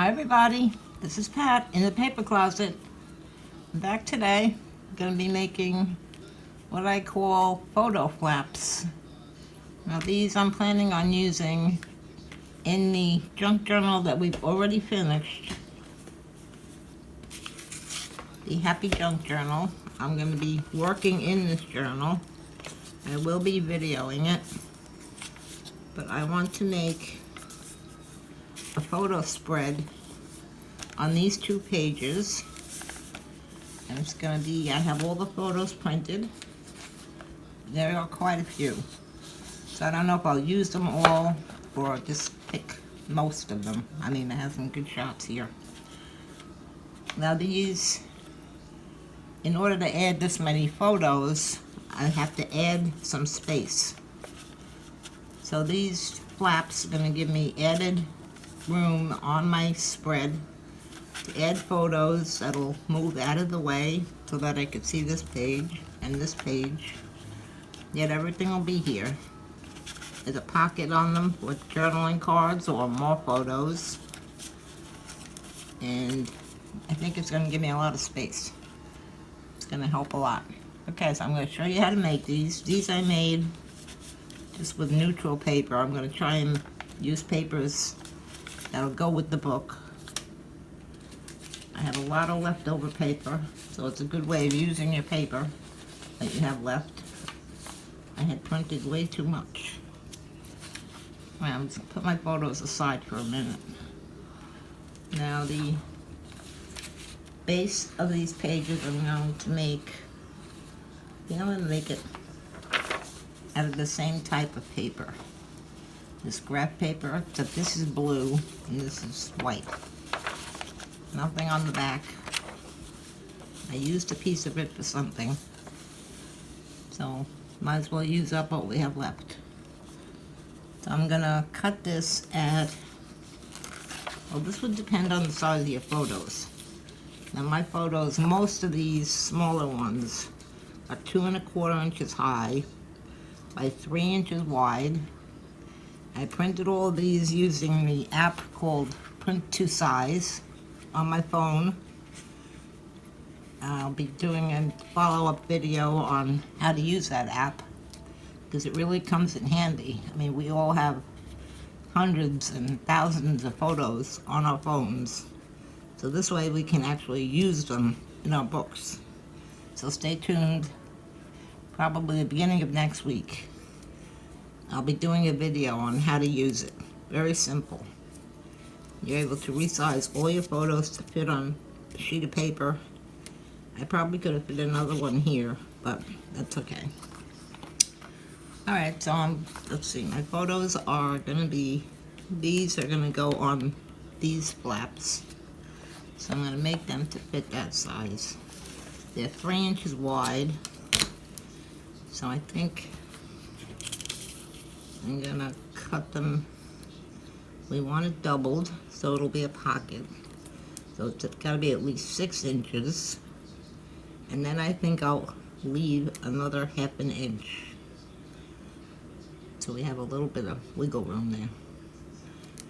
Hi everybody, this is Pat in the paper closet. I'm back today. I'm going to be making what I call photo flaps. Now these I'm planning on using in the junk journal that we've already finished. The Happy Junk Journal. I'm going to be working in this journal. I will be videoing it. But I want to make a photo spread on these two pages. And it's going to be, I have all the photos printed. There are quite a few. So I don't know if I'll use them all or just pick most of them. I mean, I have some good shots here. Now these, in order to add this many photos, I have to add some space. So these flaps are going to give me added room on my spread to add photos that'll move out of the way so that I can see this page and this page. Yet everything will be here. There's a pocket on them with journaling cards or more photos. And I think it's going to give me a lot of space. It's going to help a lot. Okay, so I'm going to show you how to make these. These I made just with neutral paper. I'm going to try and use papers that'll go with the book. I have a lot of leftover paper, so it's a good way of using your paper that you have left. I had printed way too much. Well, I'm just going to put my photos aside for a minute. Now the base of these pages I'm going to make, I'm going to make it out of the same type of paper. This graph paper, except this is blue and this is white. Nothing on the back. I used a piece of it for something, so might as well use up what we have left. So I'm gonna cut this at, well, this would depend on the size of your photos. Now my photos, most of these smaller ones are 2¼ inches high by 3 inches wide. I printed all of these using the app called Print to Size on my phone. I'll be doing a follow-up video on how to use that app because it really comes in handy. I mean, we all have hundreds and thousands of photos on our phones, so this way we can actually use them in our books. So stay tuned. Probably the beginning of next week I'll be doing a video on how to use it. Very simple. You're able to resize all your photos to fit on a sheet of paper. I probably could have fit another one here, but that's okay. Alright, so let's see, my photos are going to be, these are going to go on these flaps. So I'm going to make them to fit that size. They're 3 inches wide, so I think I'm going to cut them. We want it doubled, so it'll be a pocket. So it's got to be at least 6 inches. And then I think I'll leave another ½ inch. So we have a little bit of wiggle room there.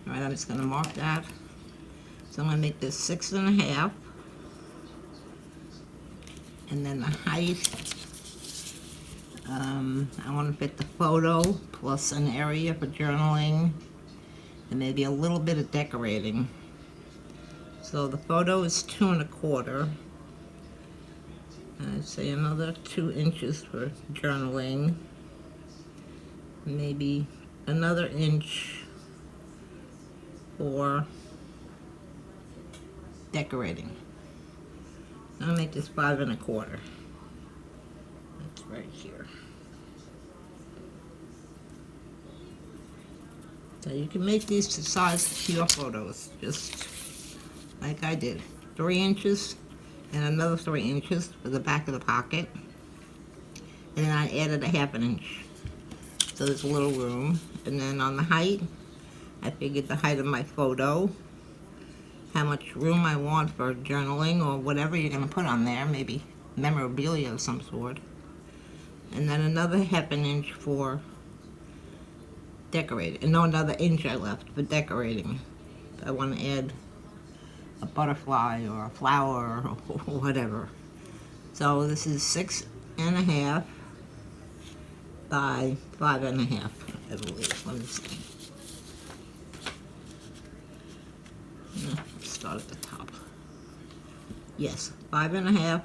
Alright, I'm just going to mark that. So I'm going to make this 6½. And then the height, I want to fit the photo plus an area for journaling and maybe a little bit of decorating. So the photo is 2¼ I'd say another 2 inches for journaling, maybe another inch for decorating. I'll make this 5¼ That's right here. So you can make these to size to your photos, just like I did. 3 inches and another 3 inches for the back of the pocket. And then I added a ½ inch. So there's a little room. And then on the height, I figured the height of my photo, how much room I want for journaling or whatever you're going to put on there, maybe memorabilia of some sort. And then another ½ inch for decorating. And no, another inch I left for decorating. I want to add a butterfly or a flower or whatever. So this is 6.5 by 5.5, I believe. Let me see. No, let's start at the top. Yes, 5.5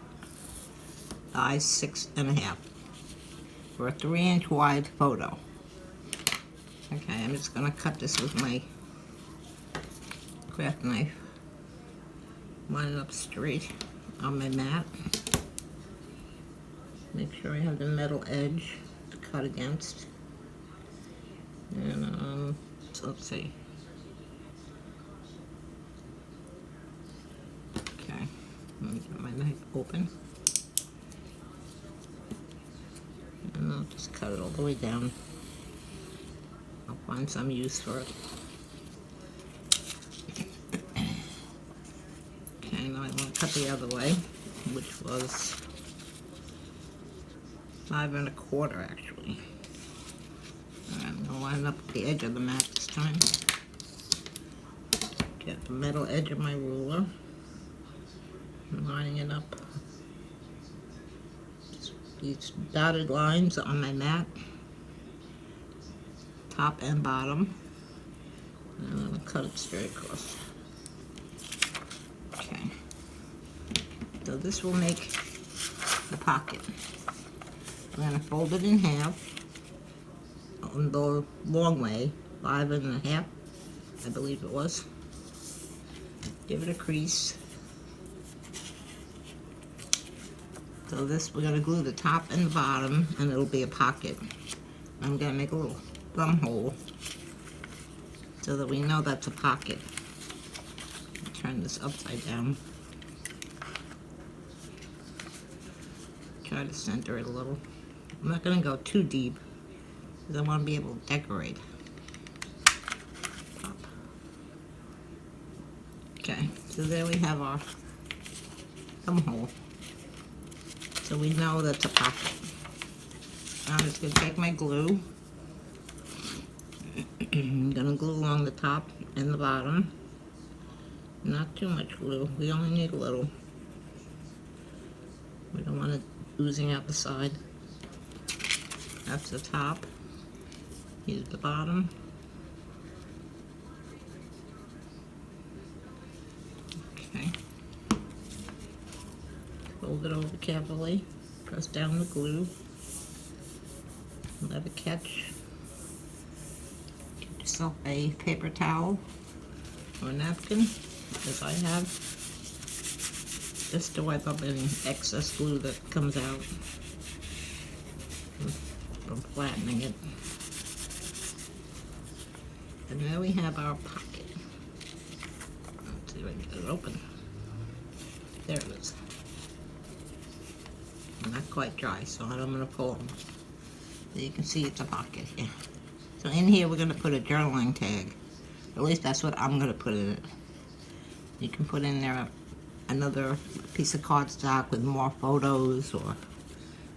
by 6.5 for a 3-inch wide photo. Okay, I'm just gonna cut this with my craft knife. Line it up straight on my mat. Make sure I have the metal edge to cut against. And so let's see. Okay, let me get my knife open. And I'll just cut it all the way down. I'll find some use for it. Okay, now I want to cut the other way, which was 5 1/4 actually. Alright, I'm going to line up the edge of the mat this time. Get the metal edge of my ruler. I'm lining it up. Just these dotted lines on my mat, top and bottom. And I'm going to cut it straight across. Okay. So this will make the pocket. I'm going to fold it in half on the long way, 5 1/2, I believe it was. Give it a crease. So this, we're going to glue the top and the bottom, and it'll be a pocket. I'm going to make a little thumb hole so that we know that's a pocket. Turn this upside down. Try to center it a little. I'm not going to go too deep because I want to be able to decorate. Pop. Okay, so there we have our thumb hole. So we know that's a pocket. Now I'm just going to take my glue. I'm going to glue along the top and the bottom. Not too much glue. We only need a little. We don't want it oozing out the side. That's the top. Here's the bottom. Okay. Fold it over carefully. Press down the glue. Let it catch. Get yourself a paper towel or a napkin, as I have, just to wipe up any excess glue that comes out from flattening it. And there we have our pocket. Let's see if I can get it open. There it is. Not quite dry, so I'm going to pull them. So you can see it's a pocket here. So in here we're going to put a journaling tag. At least that's what I'm going to put in it. You can put in there another piece of cardstock with more photos or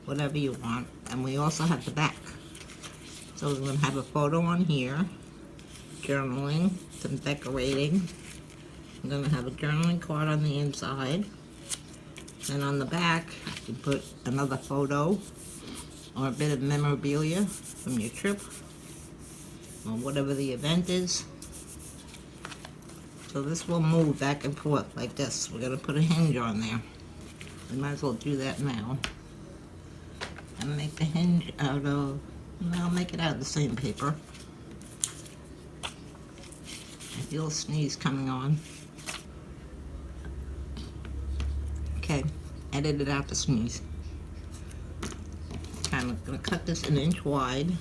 whatever you want. And we also have the back. So we're going to have a photo on here, journaling, some decorating. I'm going to have a journaling card on the inside. And on the back, you put another photo or a bit of memorabilia from your trip or whatever the event is. So this will move back and forth like this. We're going to put a hinge on there. We might as well do that now. And make the hinge out of, well, make it out of the same paper. I feel a sneeze coming on. Okay, edited out the sneeze. Okay, I'm going to cut this 1 inch wide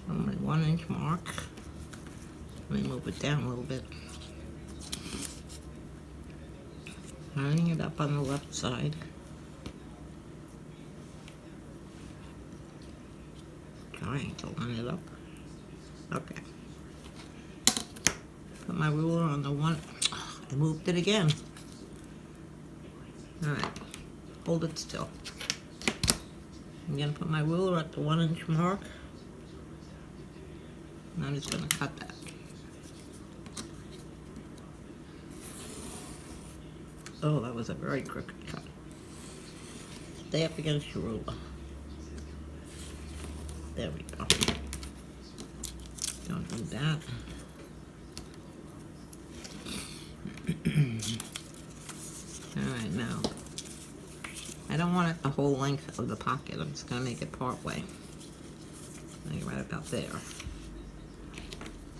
on my 1 inch mark. Let me move it down a little bit. Lining it up on the left side. Trying to line it up. Okay. Put my ruler on the one. I moved it again. Alright. Hold it still. I'm going to put my ruler at the 1 inch mark. And I'm just going to cut that. Oh, that was a very crooked cut. Stay up against your ruler. There we go. Don't do that. Alright, now, I don't want it the whole length of the pocket. I'm just going to make it part way. Like right about there.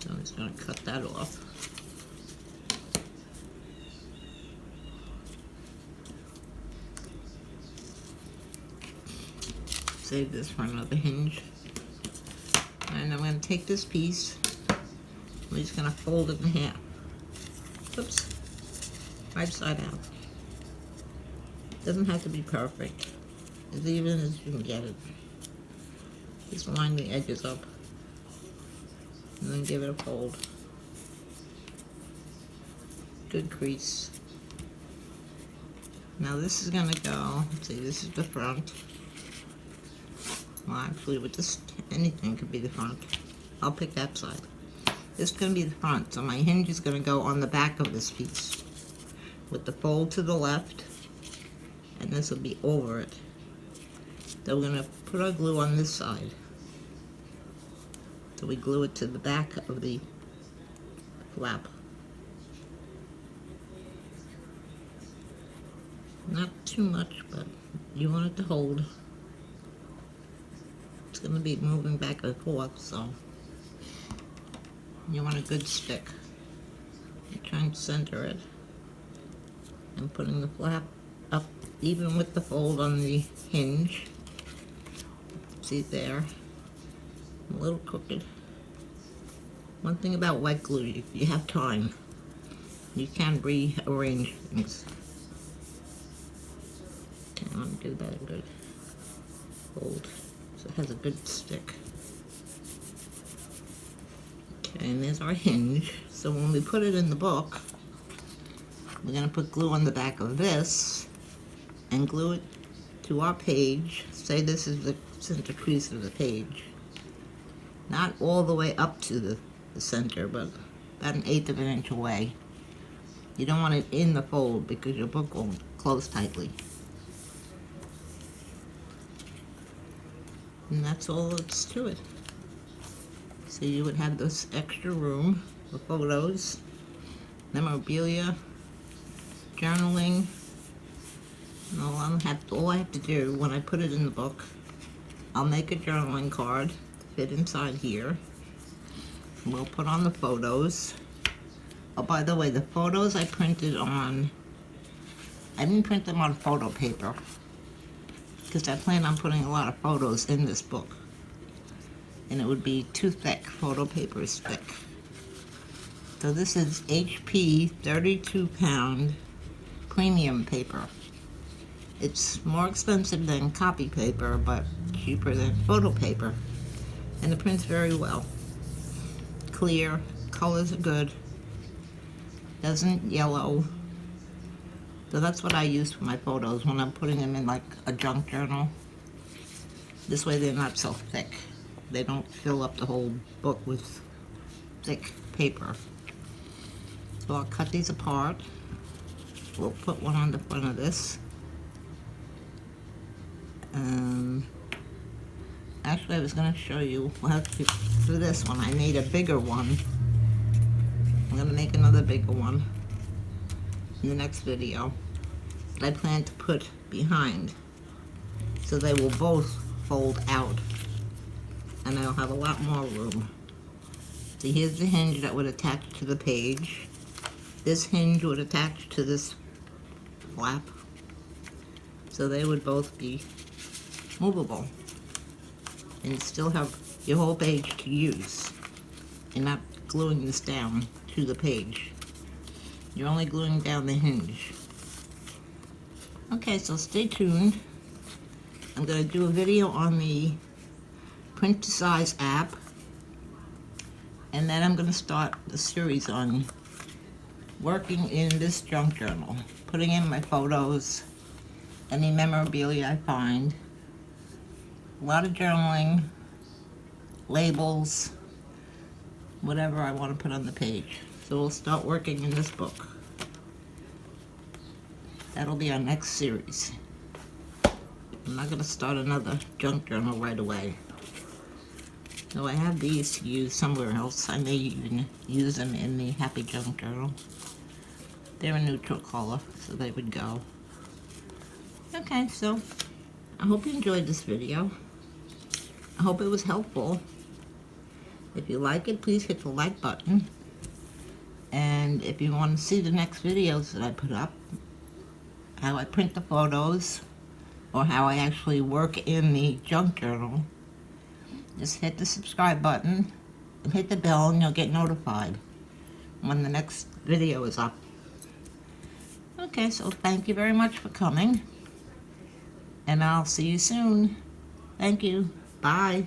So I'm just going to cut that off. Save this for another hinge. And I'm going to take this piece. I'm just going to fold it in half. Oops. Right side out. Doesn't have to be perfect. As even as you can get it. Just line the edges up. And then give it a fold. Good crease. Now this is going to go, let's see, this is the front. Well, actually, with this, anything could be the front. I'll pick that side. This is going to be the front, so my hinge is going to go on the back of this piece. With the fold to the left, and this will be over it. So we're going to put our glue on this side. So we glue it to the back of the flap. Not too much, but you want it to hold. It's going to be moving back and forth, so you want a good stick. You try and center it. And putting the flap up even with the fold on the hinge. See there? A little crooked. One thing about wet glue, if you have time, you can rearrange things. Okay, I want to give that a good fold so it has a good stick. Okay, and there's our hinge. So when we put it in the book, we're going to put glue on the back of this and glue it to our page. Say this is the center crease of the page. Not all the way up to the center, but about 1/8 of an inch away. You don't want it in the fold because your book won't close tightly. And that's all that's to it. So you would have this extra room for photos, memorabilia, journaling. And all I have to do when I put it in the book, I'll make a journaling card to fit inside here. We'll put on the photos. Oh, by the way, the photos I printed on, I didn't print them on photo paper because I plan on putting a lot of photos in this book. And it would be too thick. Photo paper is thick. So this is HP 32-pound premium paper. It's more expensive than copy paper, but cheaper than photo paper. And it prints very well. Clear, colors are good, doesn't yellow. So that's what I use for my photos when I'm putting them in like a junk journal. This way they're not so thick. They don't fill up the whole book with thick paper. So I'll cut these apart. We'll put one on the front of this. Actually, I was going to show you, well, for this one, I made a bigger one. I'm going to make another bigger one in the next video that I plan to put behind. So they will both fold out. And I'll have a lot more room. So here's the hinge that would attach to the page. This hinge would attach to this flap. So they would both be movable. And you still have your whole page to use. You're not gluing this down to the page. You're only gluing down the hinge. Okay, so stay tuned. I'm going to do a video on the print to size app, and then I'm going to start the series on working in this junk journal, putting in my photos, any memorabilia I find, a lot of journaling, labels, whatever I want to put on the page. So we'll start working in this book. That'll be our next series. I'm not going to start another junk journal right away. So I have these to use somewhere else. I may even use them in the Happy Junk Journal. They're a neutral color, so they would go. Okay, so I hope you enjoyed this video. I hope it was helpful. If you like it, please hit the like button. And if you want to see the next videos that I put up, how I print the photos, or how I actually work in the junk journal, just hit the subscribe button and hit the bell and you'll get notified when the next video is up. Okay, so thank you very much for coming, and I'll see you soon. Thank you. Bye.